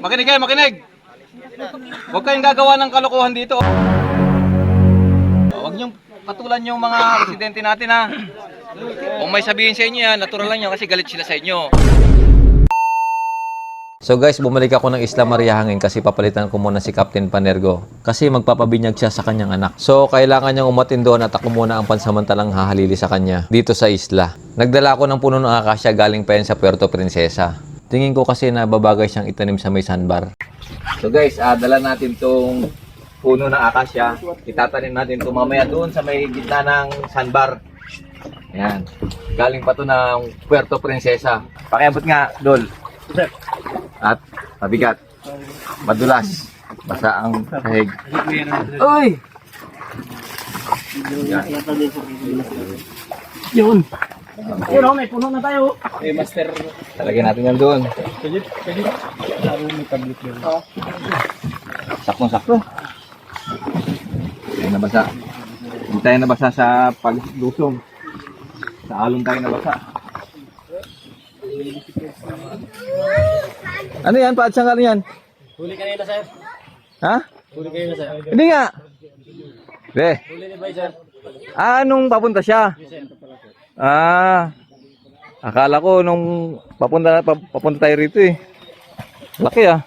Makinig kayo, makinig. Huwag kayong gagawa ng kalokohan dito. Huwag niyong patulan yung mga residente natin ha. Kung may sabihin sa inyo yan, natural lang yan kasi galit sila sa inyo. So guys, bumalik ako ng Isla Maria Hangin kasi papalitan ko muna si Captain Panergo kasi magpapabinyag siya sa kanyang anak. So kailangan niyang umatin doon at ako muna ang pansamantalang hahalili sa kanya dito sa isla. Nagdala ako ng puno ng akasya galing pa yan sa Puerto Princesa. Tingin ko kasi na babagay siyang itanim sa may sandbar. So guys, dala natin tong puno ng akasya. Itatanim natin ito mamaya doon sa may gitna ng sandbar. Ayan. Galing pa to ng Puerto Princesa. Pakiabot nga, Dol. At mabigat, madulas, basa ang sahig. Uy! Yun. Yun, may puno na tayo. Eh, master. Talagyan natin yan doon. Pwede. May tablet yun. Sakto-sakto. Tayo nabasa. Hindi tayo nabasa sa paglusong. Sa alon tayo nabasa. Ano yan? Paat siyang ano yan? Huli kanina, sir. Ha? Huli kanina, sir. Hindi nga. Be. Huli ni Bay, sir. Anong papunta siya? Akala ko nung papunta tayo rito eh. Laki ah.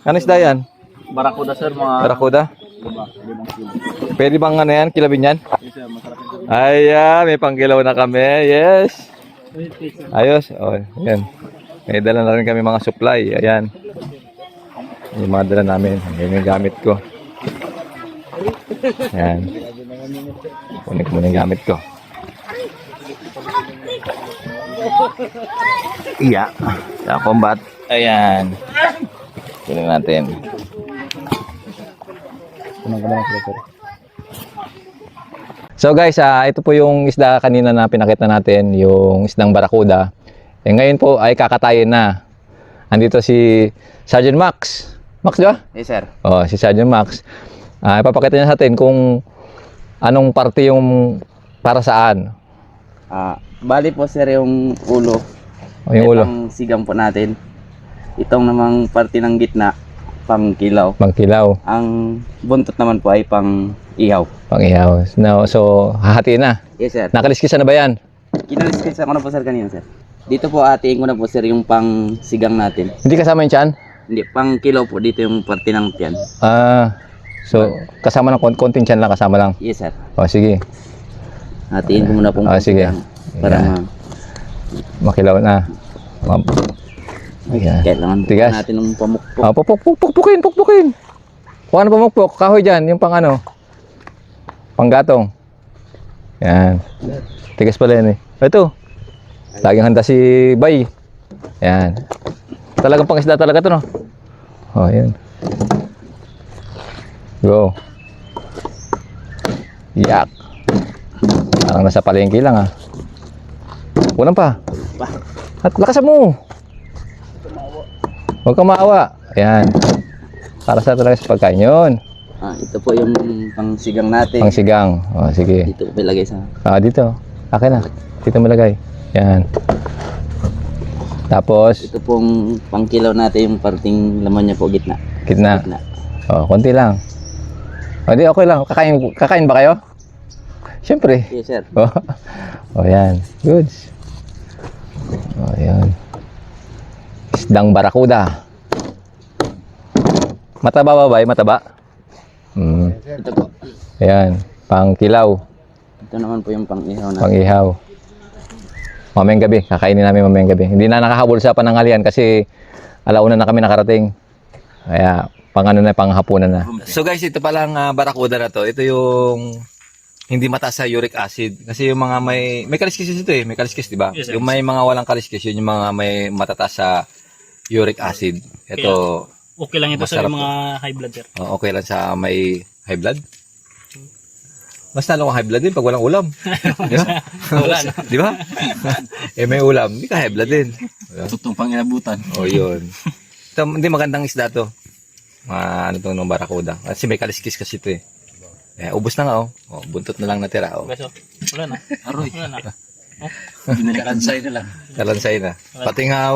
Ano isda yan? Barakuda, sir. Mga Barakuda? Pwede bang ano yan? Kilabin yan? Yes, sir. Masarap yun, sir. Ay, may pangkilaw na kami. Yes. Ayos. Oh, yan. May dala na rin kami mga supply. Ayan. Yung mga dala namin. Yan yung gamit ko. Ayan. Kunin ko muna yung gamit ko. Iya. Sa combat. Ayan. Kunin natin. So guys, ito po yung isda kanina na pinakita natin, yung isdang barakuda. Eh ngayon po ay kakatayin na. Andito si Sergeant Max. Max, di ba? Yes, sir. Oh, si Sergeant Max. Ipapakita niya sa atin kung anong parte yung para saan. Bali po, sir, yung ulo. O, yung ulo. Pang sigang po natin. Itong namang parte ng gitna, pang kilaw. Pangkilaw, Ang buntot naman po ay pang ihaw. pangihaw. No, so, hahati na. Yes, sir. Nakaliskisa na ba yan? Kinaliskis ko na po, sir, kanina, sir. Dito po atiin ko na po, sir, yung pang sigang natin. Hindi kasama yung tiyan? Hindi, pang kilaw po. Dito yung parte ng tiyan. So, kasama ng konting tiyan lang, kasama lang. Yes, sir. O, sige. Atiin ko muna pong Sige. sigang para Yan. Makilaw na. Ayan. kailangan po Tigas. natin ng pamukpok. Pukpukin. Kuha na pamukpok. Kahoy dyan. Yung pang ano. Panggatong. Yan. Tigas pala yan eh. Ito. Laging handa si Bay. Yan. Talagang pang isda talaga ito, no? Oh, yan. Go. Yak. Parang nasa palengke lang, ah. Kulang pa. At lakasan mo. Huwag kang maawa. Ayan. Para sa talaga sa pagkain yun. Ito po yung pang sigang natin. Pang sigang. O, sige. Dito po ilagay sa... Dito. Akin na. Dito mo lagay. Yan. Tapos, Ito pong pangkilaw natin yung parting laman niya po gitna. gitna. Gitna. O, konti lang. O, di, okay lang. Kakain ba kayo? Siyempre. Yes, sir. O, yan. Goods. O, yan. Isdang barakuda. Mataba ba, Bay? Mataba? Ito po. Ayan. Pangkilaw. Ito naman po yung pang-ihaw natin. Pang-ihaw. Mamayang gabi. Kakainin namin mamayang gabi. Hindi na nakahabol sa pananghalian kasi alauna na kami nakarating. Kaya pang-ano na, panghapunan na. So guys, ito palang barakuda na to. Ito yung hindi mataas sa uric acid. Kasi yung mga may kaliskis ito eh. May kaliskis, di ba? Yes, yung may mga walang kaliskis, yun yung mga may matataas sa uric acid. Ito, Okay lang ito, sir, Masarap yung mga high blood, sir. okay lang sa may high blood. Mas talo kang high blood din pag walang ulam. Di ba? Wala na. Di ba? May ulam, hindi ka high blood din. Tutong pang inabutan. Yun. Ito, hindi magandang isda to. Ano itong ng barakuda. Kasi may kaliskis kasi ito eh. Ubos na nga buntot na lang natira Beso. Wala na. Aroy. Wala na. Kalansay na lang. Kalansay na. Pati nga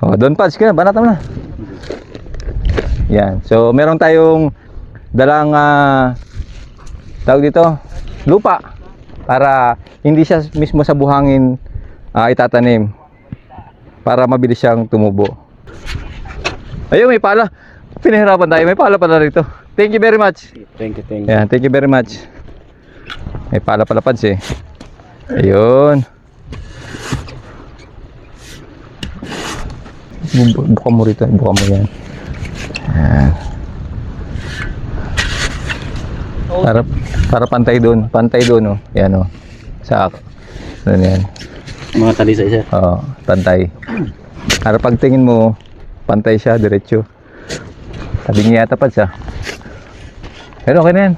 Oh, doon Pads, kaya banatan mo na. Yan. So, meron tayong dalang tawag dito, lupa para hindi siya mismo sa buhangin itatanim para mabilis siyang tumubo. Ayun, may pala. Pinahirapan tayo. May pala pala rito. Thank you very much. Thank you. Yan, thank you very much. May pala pala Pads eh. Ayun. Buka mo rito. Buka mo yan. Yan. Para pantay doon. Pantay doon, oh. Yan, oh. Sa ano yan. Mga talisay, sir. Oo, pantay. Para pagtingin mo, pantay siya, diretso. Sabi niya yata Pads, ah. Pero okay na yan.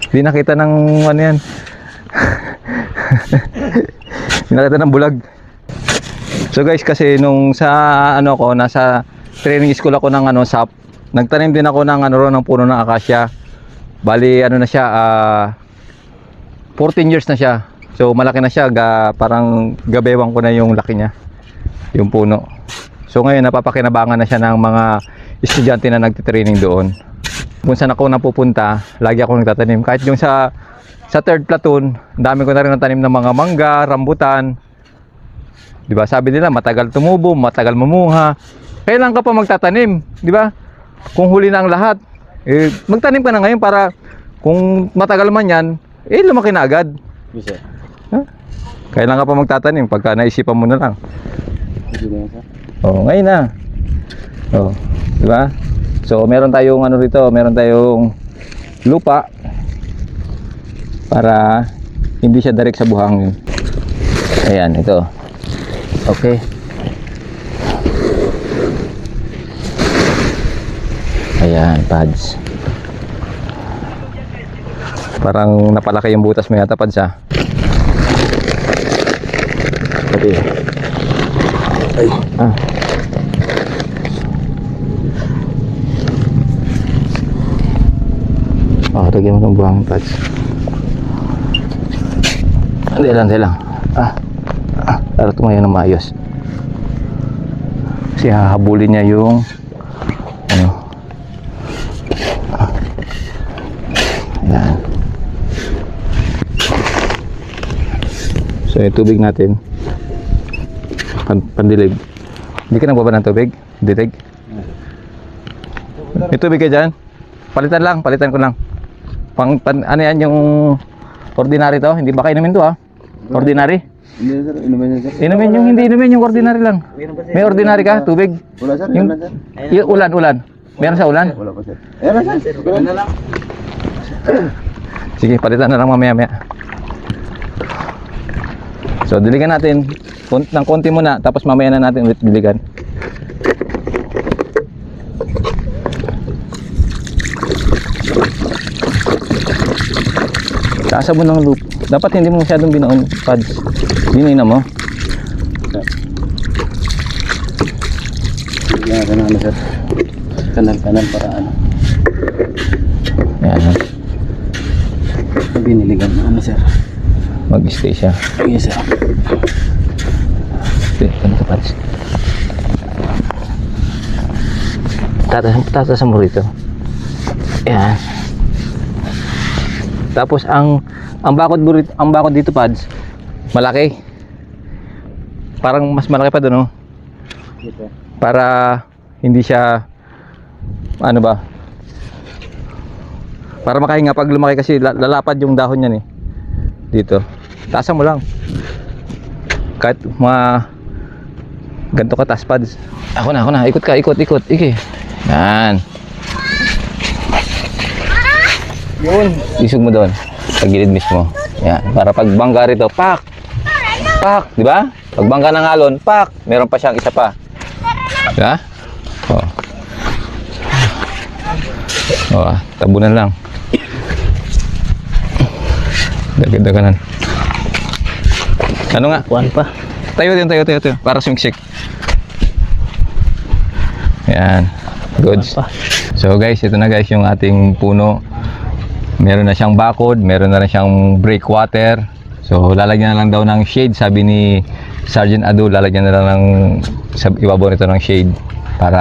Hindi nakita ng ano yan. Hindi nakita ng bulag. So guys, kasi nung sa ano ko, nasa training school ako ng ano, SAP, nagtanim din ako ng ano ng puno ng akasya. Bali ano na siya, 14 years na siya. So malaki na siya, parang gabewang ko na yung laki niya, yung puno. So ngayon napapakinabangan na siya ng mga estudyante na nagtitraining doon. Kung saan ako napupunta, lagi ako nagtatanim. Kahit yung sa third platoon, dami ko na rin natanim ng mga mangga, rambutan. Di ba? Sabi nila matagal tumubo, matagal mamunga. Kailan ka pa magtatanim, di ba? Kung huli na ang lahat, magtanim ka na ngayon para kung matagal man yan, lumaki na agad. Yes, sir. Huh? Kailan ka pa magtatanim pagka naisipan mo na lang. Sige na, sir. Oh, ngayon na. Oh, di ba? So, meron tayong ano rito, meron tayong lupa para hindi siya direct sa buhangin. Ayan, ito. Okay. Ayan, Pads. Parang napalaki yung butas mo yata, Pads, ha? Okay. Ay, lagyan mo ng buhangin, Pads. Hindi lang. Para tumayo ng maayos. Kasi hahabulin niya yung ano. Ayan. So yung tubig natin pandilig. Hindi ka nagbaba ng tubig? Dilig? May tubig ka dyan? Palitan ko lang. Ano yan yung ordinary to? Hindi ba kayo inumin to, ha? Ordinary? Hindi, sir. Inumin, sir. Inumin yung hindi inumin yung ordinary lang. May ordinary ka? Tubig? Wala, sir. Yung, yung ulan. Meron sa ulan? Wala pa, sir. Ayan na, sir. Wala na lang. Sige, palitan na lang mamaya. So, diligan natin ng konti muna, tapos mamaya na natin ulit diligan. Taasan mo ng loop. Dapat hindi mo masyadong binaon, Pads. Binoy na mo. Yan, ano, sir. Kanal para ano. Ayan. Biniligan na, ano, sir. Mag-stay siya. Yes, sir. Stay, ganito, Pads. Tatasan mo rito. Ayan. Tapos ang bakod dito, Pads, malaki. Parang mas malaki pa doon, no? Para hindi siya ano ba? Para makahinga pag lumaki kasi lalapad yung dahon niyan eh. Dito. Taasan mo lang. Kahit mga ganito ka taas, Pads. Ako na. Ikot. Iki. Yan. Yun. Isog mo doon. Sa gilid mismo. Yan. Para pag bangga rito, pak! Di ba? Pag bangga ng alon, pak! Meron pa siyang isa pa. Di ba? Tabunan lang. Dagdagan. Ano nga? Kuhan pa. Tayo. Para sumiksik. Yan. Goods. So guys, ito na guys yung ating puno. Meron na siyang bakod, meron na rin siyang breakwater. So lalagyan na lang daw ng shade, sabi ni Sergeant Adu, lalagyan na lang ng sa ibabaw nito ng shade para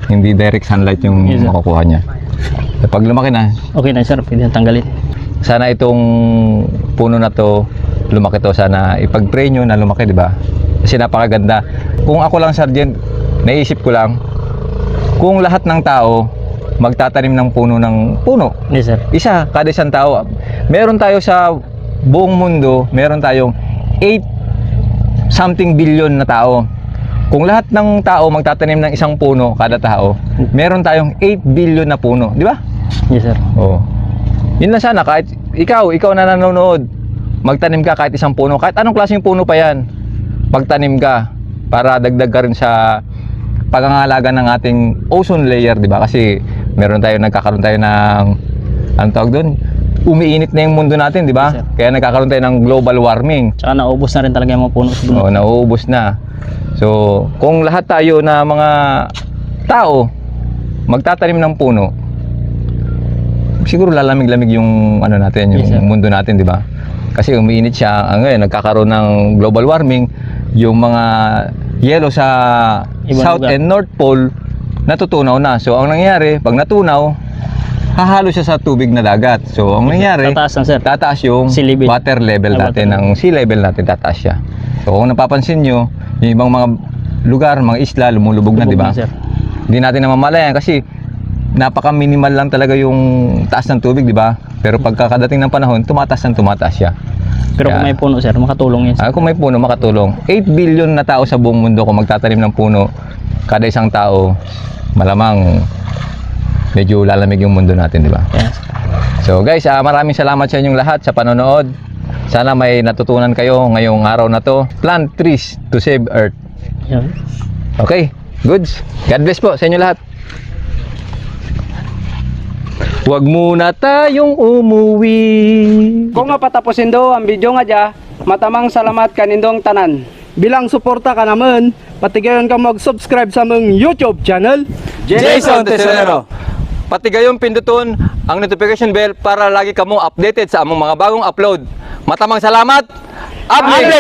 hindi direct sunlight yung Yes, sir. makukuha niya. So, pag lumaki na, Okay na sir, pwede na tanggalin. sana itong puno na to lumaki to, sana ipag-pray nyo na lumaki, di ba? Kasi napakaganda. Kung ako lang, Sergeant, naisip ko lang, kung lahat ng tao magtatanim ng puno, Yes sir. isa, kada isang tao, meron tayo sa buong mundo, meron tayong 8 something billion na tao. Kung lahat ng tao magtatanim ng isang puno, kada tao, meron tayong 8 billion na puno, di ba? Yes sir. Oo. Yun lang sana, kahit ikaw na nanonood, magtanim ka kahit isang puno, kahit anong klaseng puno pa yan, magtanim ka para dagdag ka rin sa pangangalaga ng ating ozone layer, di ba? Kasi nagkakaroon tayo ng, anong tawag doon? Umiinit na yung mundo natin, di ba? Yes, sir. Kaya nagkakaroon tayo ng global warming. Tsaka naubos na rin talaga yung mga puno sa dulo. Oo, nauubos na. So, kung lahat tayo na mga tao magtatanim ng puno, siguro lalamig-lamig yung ano natin, yung Yes, sir. mundo natin, di ba? Kasi umiinit siya, ngayon nagkakaroon ng global warming, yung mga yelo sa Ibang South lugar. and North Pole natutunaw na. So, ang nangyayari, pag natunaw, hahalo siya sa tubig na dagat. So, ang nangyayari, Tataas lang sir. tataas yung Sea level. water level Ah, natin, water ng sea level natin, tataas siya. So, kung napapansin nyo, yung ibang mga lugar, mga isla, lumulubog na, di ba? Sir. Hindi natin namamalayan kasi napaka-minimal lang talaga yung taas ng tubig, di ba? Pero pagkakadating ng panahon, tumataas siya. Pero kung Kaya- may puno sir, makatulong yan sir. Kung may puno, makatulong. 8 billion na tao sa buong mundo, kung magtatanim ng puno, kada isang tao, malamang medyo lalamig yung mundo natin, di ba? Yes. So guys, maraming salamat sa inyong lahat sa panonood. Sana may natutunan kayo ngayong araw na to. Plant trees to save earth. Yan. Okay, goods. God bless po sa inyo lahat. Huwag muna tayong umuwi. Kung mapatapusin do ang video nga dya, matamang salamat kanindong tanan. Bilang suporta ka naman, patigayon ka mag-subscribe sa mong YouTube channel. Jason Tesorero. Pati gayong pinduton ang notification bell para lagi kamo updated sa among mga bagong upload. Matamang salamat. Update!